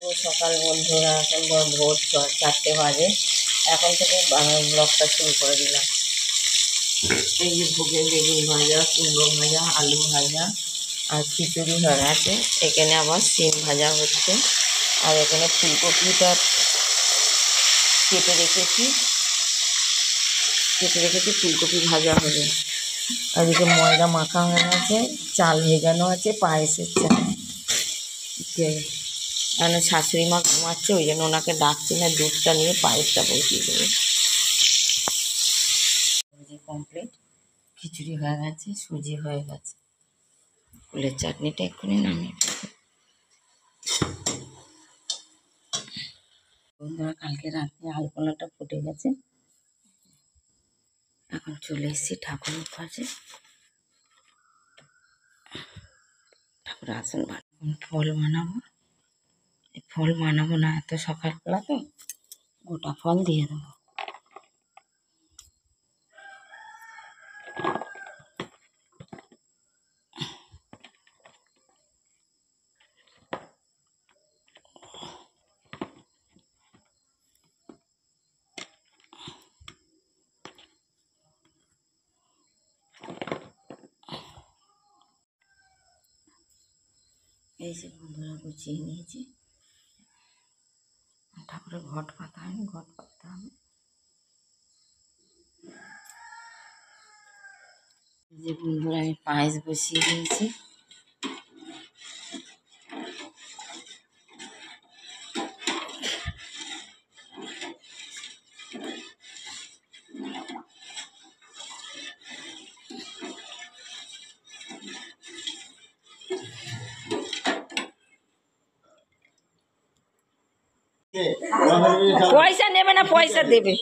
সকাল বন্ধুরা, এখন ভোর 4টে বাজে। এখন থেকে ব্লগটা শুরু করে দিলাম। এই যে ভোগে বেগুন ভাজা, কুমড়ো ভাজা, আলু ভাজা আর খিচুড়ি হয়ে আছে। এখানে আবার সিম ভাজা হচ্ছে। আর এখানে ফুলকপিটা কেটে রেখেছি, ফুলকপি ভাজা হবে। আর এদিকে ময়দা মাখা হয়ে গেছে, চাল ভেজানো আছে, পায়েসের চাল। মানে শাশুড়ি মা ঘুমাচ্ছে, ওই জন্য ওনাকে ডাকছি না, দুধটা নিয়ে পায়েসটা বসিয়ে দেবে। সুজি কমপ্লিট, খিচুড়ি হয়ে গেছে, সুজি হয়ে গেছে। ফুলের চাটনিটা এক্ষুনি নামিয়ে বন্ধুরা, কালকে রাতে আলপনাটা ফুটে গেছে। এখন চলে এসেছি ঠাকুরের কাছে। ঠাকুর আসন ফল বানাবো। ফল বানাবো না, এত সকালবেলা তো, গোটা ফল দিয়ে দেবো। এই যে বন্ধুরা, গুছিয়ে নিয়েছি। ঠাকুরের ঘট পাতা হয়নি, ঘট পাতা হবে। এই যে বন্ধুরা, আমি পায়েস বসিয়ে দিয়েছি। পয়সা নেবে না, পয়সা দেবে।